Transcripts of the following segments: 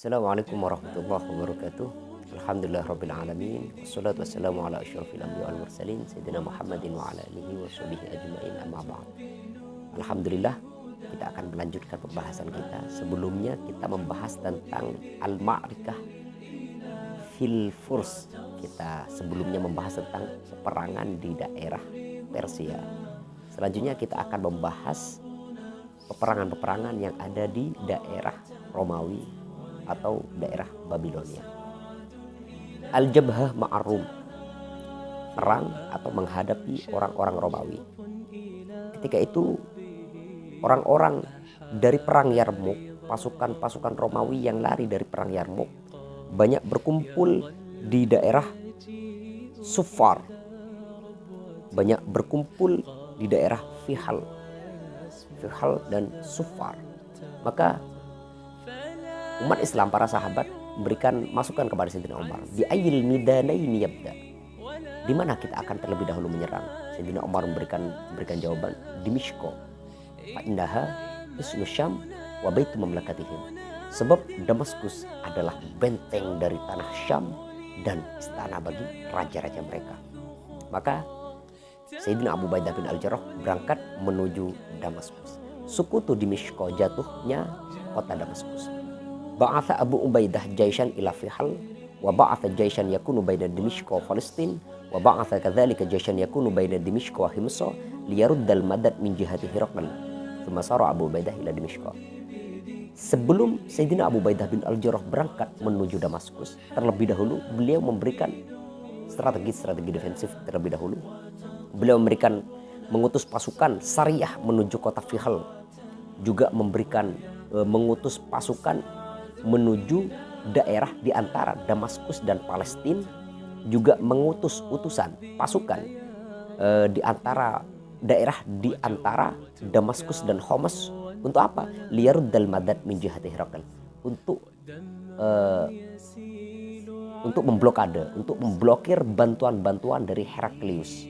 Assalamualaikum warahmatullahi wabarakatuh. Alhamdulillah rabbil alamin. Wassalatu wassalamu ala asyrafil anbiya wal mursalin sayyidina Muhammadin wa ala alihi wa sahbihi ajmain amma ba'd. Alhamdulillah, kita akan melanjutkan pembahasan kita. Sebelumnya kita membahas tentang al-ma'rikah fil furs. Kita sebelumnya membahas tentang peperangan di daerah Persia. Selanjutnya kita akan membahas peperangan-peperangan yang ada di daerah Romawi atau daerah Babilonia. Al-Jabhah ma'arum, perang atau menghadapi orang-orang Romawi. Ketika itu orang-orang dari perang Yarmuk, pasukan-pasukan Romawi yang lari dari perang Yarmuk banyak berkumpul di daerah Sufar, banyak berkumpul di daerah Fihal dan Sufar. Maka umat Islam, para sahabat memberikan masukan kepada Sayyidina Umar, di ayil midanaini yabda, di mana kita akan terlebih dahulu menyerang. Sayyidina Umar memberikan jawaban, di Mishko, fa innaha ismu Syam wa baitu mamlakatihim, sebab Damaskus adalah benteng dari tanah Syam dan istana bagi raja-raja mereka. Maka Sayyidina Abu Ubaidah bin Al-Jarrah berangkat menuju Damaskus. Sukutu di Mishko, jatuhnya kota Damaskus. Ba'atha Abu Ubaidah jaishan ila Fihal, wa ba'atha jaishan yakunu baina Dimishq wa Palestin, wa ba'atha kadzalika jaishan yakunu baina Dimishq wa Himsa liyaruddal madad min jihati Hiraql. Tsumma sara Abu Ubaidah ila Dimishq. Sebelum Sayyidina Abu Ubaidah bin Al-Jarrah berangkat menuju Damaskus, terlebih dahulu beliau memberikan strategi defensif terlebih dahulu. Beliau mengutus pasukan Sariyah menuju kota Fihal, juga mengutus pasukan menuju daerah di antara Damaskus dan Palestina, juga mengutus utusan pasukan di antara daerah di antara Damaskus dan Homs. Untuk apa? Liyaruddal madad min jihati Hiraql, untuk memblokade, untuk memblokir bantuan-bantuan dari Heraklius.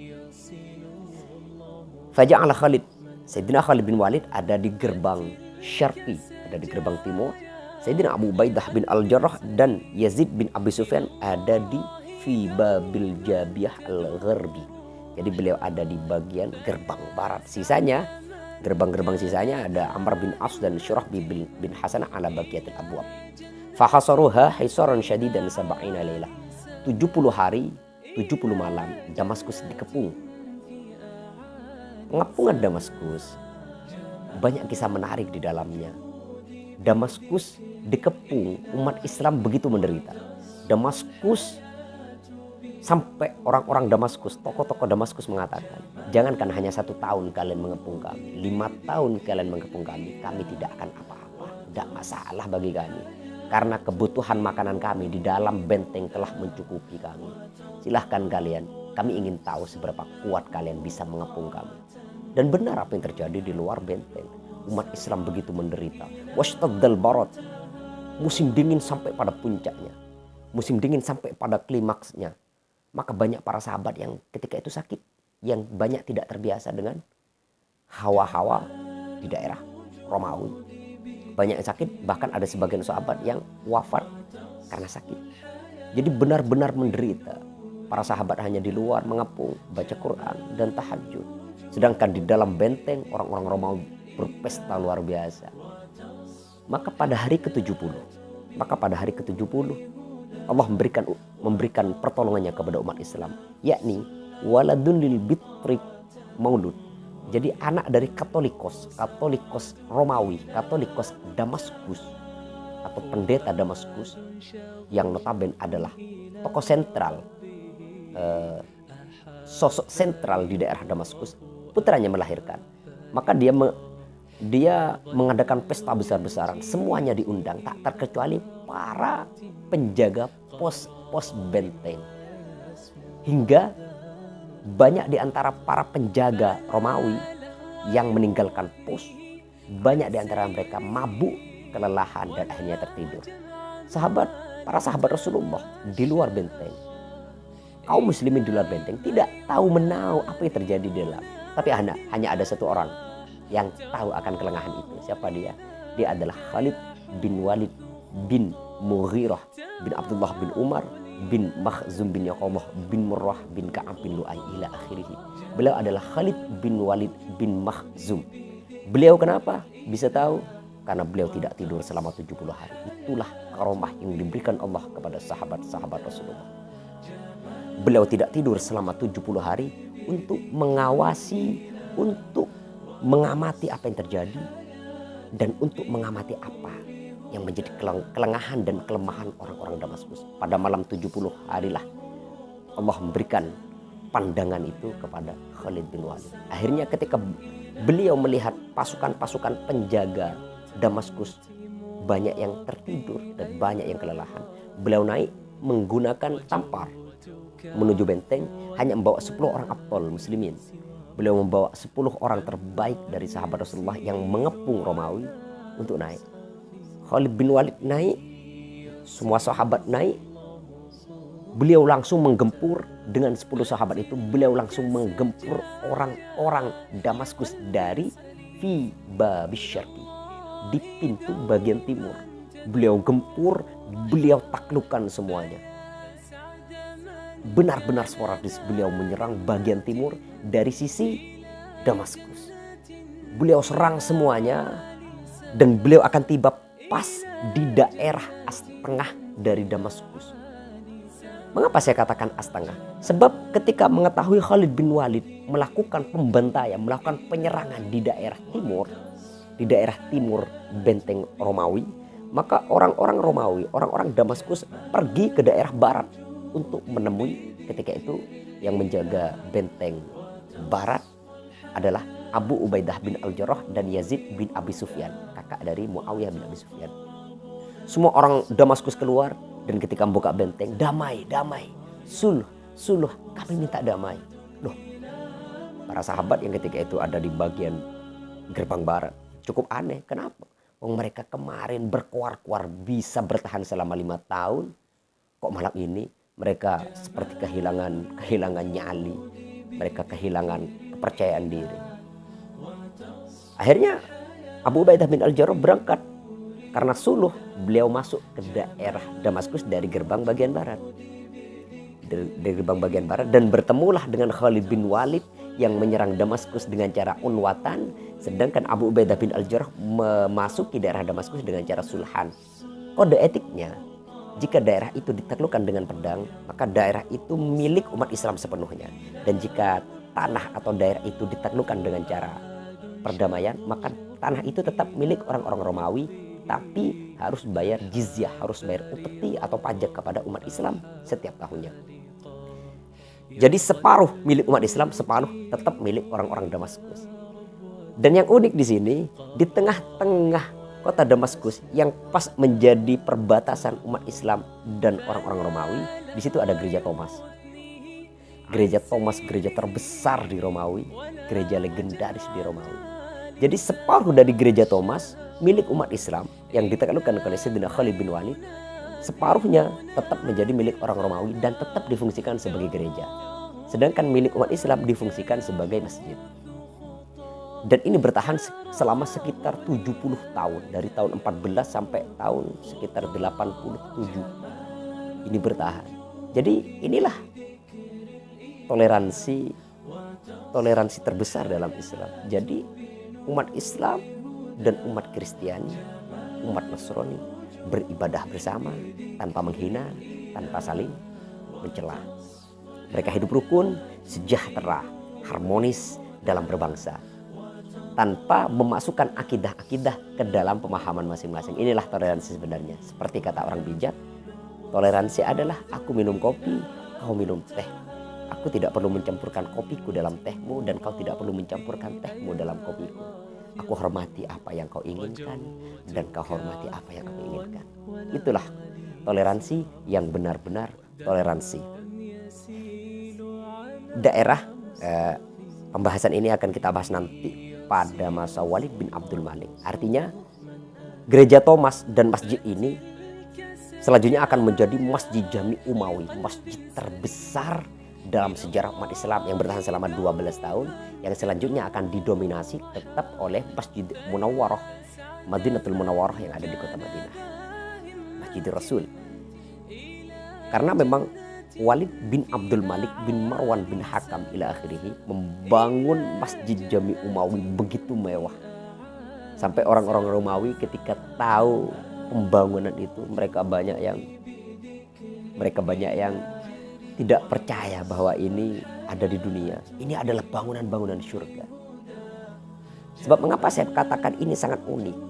Faja'ala Khalid, Sayyidina Khalid bin Walid ada di gerbang Syarqi, ada di gerbang timur. Sayyidina Abu Ubaidah bin Al-Jarrah dan Yazid bin Abi Sufyan ada di fi babil Jabiyah al-Gharbi. Jadi beliau ada di bagian gerbang barat. Sisanya, gerbang-gerbang sisanya ada Amr bin As dan Syurahbi bin Hasan ala baqiyatil abwab. Fahasaruha hisaran syadidan sab'ina lailah. 70 hari, 70 malam Damaskus dikepung. Pengepungan Damaskus banyak kisah menarik di dalamnya. Damaskus dikepung, umat Islam begitu menderita. Damaskus, sampai orang-orang Damaskus, tokoh-tokoh Damaskus mengatakan, jangankan hanya 1 tahun kalian mengepung kami, 5 tahun kalian mengepung kami tidak akan apa-apa, tidak masalah bagi kami. Karena kebutuhan makanan kami di dalam benteng telah mencukupi kami. Silahkan kalian, kami ingin tahu seberapa kuat kalian bisa mengepung kami. Dan benar apa yang terjadi di luar benteng. Umat Islam begitu menderita. Washtadal barat, musim dingin sampai pada puncaknya, musim dingin sampai pada klimaksnya. Maka banyak para sahabat yang ketika itu sakit, yang banyak tidak terbiasa dengan hawa-hawa di daerah Romawi. Banyak yang sakit, bahkan ada sebagian sahabat yang wafat karena sakit. Jadi benar-benar menderita. Para sahabat hanya di luar mengepung, baca Quran dan tahajud. Sedangkan di dalam benteng orang-orang Romawi berpesta luar biasa. Maka pada hari ke-70 Allah memberikan pertolongannya kepada umat Islam, yakni waladun lil bitrik maulud. Jadi anak dari Katolikos Romawi, Katolikos Damaskus atau pendeta Damaskus, yang notabene adalah tokoh sentral, sosok sentral di daerah Damaskus. Putranya melahirkan, maka dia mengadakan pesta besar-besaran. Semuanya diundang, tak terkecuali para penjaga pos benteng. Hingga banyak di antara para penjaga Romawi yang meninggalkan pos. Banyak di antara mereka mabuk, kelelahan, dan akhirnya tertidur. Para sahabat Rasulullah di luar benteng, kaum muslimin di luar benteng tidak tahu menahu apa yang terjadi di dalam. Tapi hanya ada satu orang yang tahu akan kelengahan itu. Siapa dia? Dia adalah Khalid bin Walid bin Mughirah bin Abdullah bin Umar bin Makhzum bin Yaqobah bin Murrah bin Ka'ab bin Lu'ay ila akhirih. Beliau adalah Khalid bin Walid bin Makhzum. Beliau kenapa bisa tahu? Karena beliau tidak tidur selama 70 hari. Itulah karomah yang diberikan Allah kepada sahabat-sahabat Rasulullah. Beliau tidak tidur selama 70 hari untuk mengawasi, untuk mengamati apa yang terjadi, dan untuk mengamati apa yang menjadi kelengahan dan kelemahan orang-orang Damaskus. Pada malam 70 harilah Allah memberikan pandangan itu kepada Khalid bin Walid. Akhirnya ketika beliau melihat pasukan-pasukan penjaga Damaskus banyak yang tertidur dan banyak yang kelelahan, beliau naik menggunakan tampar menuju benteng, hanya membawa 10 orang abtal muslimin. Beliau membawa 10 orang terbaik dari sahabat Rasulullah yang mengepung Romawi untuk naik. Khalid bin Walid naik, semua sahabat naik. Beliau langsung menggempur dengan 10 sahabat itu. Beliau langsung menggempur orang-orang Damaskus dari fi babis syarqi, di pintu bagian timur. Beliau gempur, beliau taklukkan semuanya. Benar-benar sporadis beliau menyerang bagian timur dari sisi Damaskus. Beliau serang semuanya dan beliau akan tiba pas di daerah as-tengah dari Damaskus. Mengapa saya katakan as-tengah? Sebab ketika mengetahui Khalid bin Walid melakukan pembantaian, melakukan penyerangan di daerah timur benteng Romawi, maka orang-orang Romawi, orang-orang Damaskus pergi ke daerah barat untuk menemui. Ketika itu yang menjaga benteng barat adalah Abu Ubaidah bin Al-Jarrah dan Yazid bin Abi Sufyan, kakak dari Muawiyah bin Abi Sufyan. Semua orang Damaskus keluar dan ketika membuka benteng, damai, suluh, kami minta damai. Loh, para sahabat yang ketika itu ada di bagian gerbang barat cukup aneh. Kenapa? Mereka kemarin berkuar-kuar bisa bertahan selama 5 tahun, kok malam ini mereka seperti kehilangan nyali, mereka kehilangan kepercayaan diri. Akhirnya Abu Ubaidah bin Al-Jarrah berangkat karena suluh. Beliau masuk ke daerah Damaskus dari gerbang bagian barat. Dari gerbang bagian barat dan bertemulah dengan Khalid bin Walid yang menyerang Damaskus dengan cara unwatan. Sedangkan Abu Ubaidah bin Al-Jarrah memasuki daerah Damaskus dengan cara sulhan. Kode etiknya, jika daerah itu ditaklukkan dengan pedang, maka daerah itu milik umat Islam sepenuhnya. Dan jika tanah atau daerah itu ditaklukkan dengan cara perdamaian, maka tanah itu tetap milik orang-orang Romawi, tapi harus bayar jizyah, harus bayar upeti atau pajak kepada umat Islam setiap tahunnya. Jadi separuh milik umat Islam, separuh tetap milik orang-orang Damaskus. Dan yang unik di sini, di tengah-tengah kota Damaskus yang pas menjadi perbatasan umat Islam dan orang-orang Romawi, di situ ada gereja Thomas. Gereja Thomas, gereja terbesar di Romawi, gereja legendaris di Romawi. Jadi separuh dari gereja Thomas milik umat Islam yang ditaklukkan oleh Sayyidina Khalid bin Walid, separuhnya tetap menjadi milik orang Romawi dan tetap difungsikan sebagai gereja. Sedangkan milik umat Islam difungsikan sebagai masjid. Dan ini bertahan selama sekitar 70 tahun. Dari tahun 14 sampai tahun sekitar 87. Ini bertahan. Jadi inilah toleransi terbesar dalam Islam. Jadi umat Islam dan umat Kristiani, umat Nasrani beribadah bersama tanpa menghina, tanpa saling mencela. Mereka hidup rukun, sejahtera, harmonis dalam berbangsa, tanpa memasukkan akidah-akidah ke dalam pemahaman masing-masing. Inilah toleransi sebenarnya. Seperti kata orang bijak, toleransi adalah aku minum kopi, kau minum teh. Aku tidak perlu mencampurkan kopiku dalam tehmu dan kau tidak perlu mencampurkan tehmu dalam kopiku. Aku hormati apa yang kau inginkan dan kau hormati apa yang aku inginkan. Itulah toleransi yang benar-benar toleransi. Daerah pembahasan ini akan kita bahas nanti pada masa Walid bin Abdul Malik. Artinya gereja Thomas dan masjid ini selanjutnya akan menjadi Masjid Jami Umawi, masjid terbesar dalam sejarah umat Islam yang bertahan selama 12 tahun, yang selanjutnya akan didominasi tetap oleh Masjid Munawwarah, Madinatul Munawwarah yang ada di kota Madinah. Masjid Rasul. Karena memang Walid bin Abdul Malik bin Marwan bin Hakam ila akhirih membangun Masjid Jami Umawi begitu mewah. Sampai orang-orang Romawi ketika tahu pembangunan itu, mereka banyak yang tidak percaya bahwa ini ada di dunia. Ini adalah bangunan-bangunan surga. Sebab mengapa saya katakan ini sangat unik?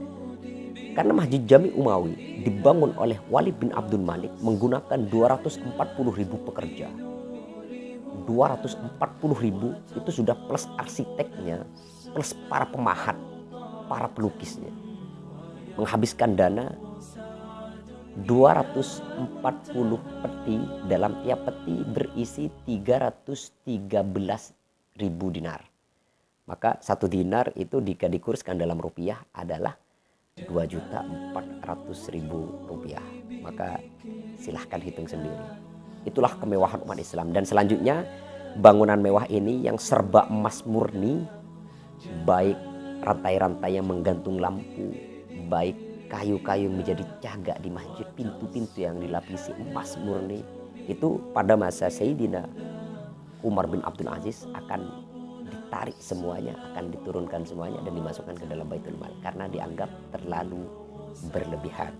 Karena Masjid Jami Umawi dibangun oleh Walid bin Abdul Malik menggunakan 240.000 pekerja. 240.000 itu sudah plus arsiteknya, plus para pemahat, para pelukisnya. Menghabiskan dana 240 peti, dalam tiap peti berisi 313.000 dinar. Maka 1 dinar itu jika dikurskan dalam rupiah adalah 2.400.000 rupiah. Maka silahkan hitung sendiri. Itulah kemewahan umat Islam. Dan selanjutnya bangunan mewah ini yang serba emas murni, baik rantai-rantai yang menggantung lampu, baik kayu-kayu menjadi cagak di masjid, pintu-pintu yang dilapisi emas murni, itu pada masa Sayyidina Umar bin Abdul Aziz akan ditarik semuanya, akan diturunkan semuanya dan dimasukkan ke dalam Baitul Mal karena dianggap terlalu berlebihan.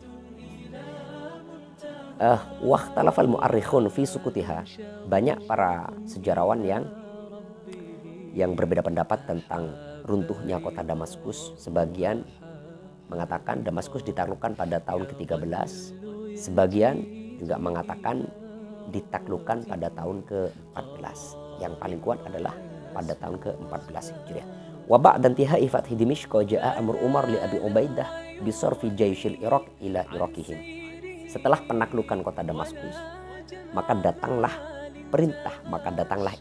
Wahtalafal mu'arrikhun fi sukutiha. Banyak para sejarawan yang berbeda pendapat tentang runtuhnya kota Damaskus. Sebagian mengatakan Damaskus ditaklukkan pada tahun ke-13, sebagian juga mengatakan ditaklukkan pada tahun ke-14. Yang paling kuat adalah pada tahun ke-14 Hijriah. Wa ba'da intihai fathi Dimishq jaa amr Umar li Abi Ubaidah bi sarfi jayshil Iraq ila Iraqihim. Setelah penaklukan kota Damaskus, maka datanglah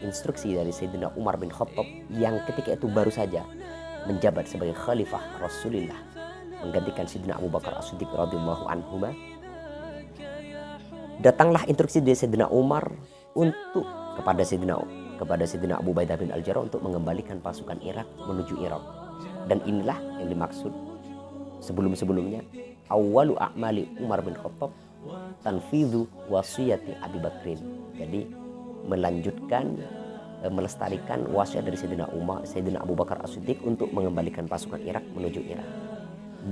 instruksi dari Sayyidina Umar bin Khattab yang ketika itu baru saja menjabat sebagai khalifah Rasulullah, menggantikan Sayyidina Abu Bakar As-Siddiq radhiyallahu anhuma. Datanglah instruksi dari Sayyidina Umar untuk kepada Sayyidina Abu Ubaidah bin Al-Jarrah untuk mengembalikan pasukan Irak menuju Irak. Dan inilah yang dimaksud sebelum-sebelumnya, awwalu a'mali Umar bin Khattab tanfidhu wasiyati Abi Bakrin. Jadi melanjutkan, melestarikan wasiat dari Sayyidina Abu Bakar As-Siddiq untuk mengembalikan pasukan Irak menuju Irak.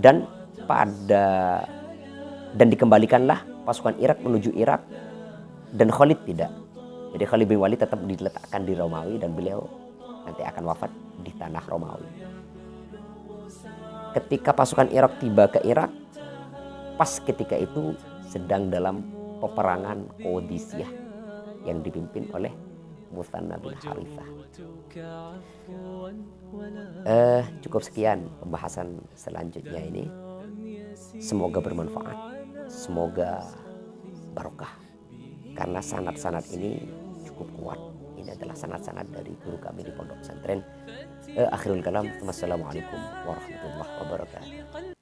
Dan dikembalikanlah pasukan Irak menuju Irak, dan Khalid tidak. Jadi Khalid bin Walid tetap diletakkan di Romawi dan beliau nanti akan wafat di tanah Romawi. Ketika pasukan Irak tiba ke Irak, pas ketika itu sedang dalam peperangan Qadisiyah yang dipimpin oleh Muthanna bin Harithah. Cukup sekian pembahasan selanjutnya ini. Semoga bermanfaat, semoga barokah. Karena sanad-sanad ini cukup kuat. Ini adalah sanad-sanad dari guru kami di Pondok Pesantren. Akhirul kalam. Wassalamualaikum warahmatullahi wabarakatuh.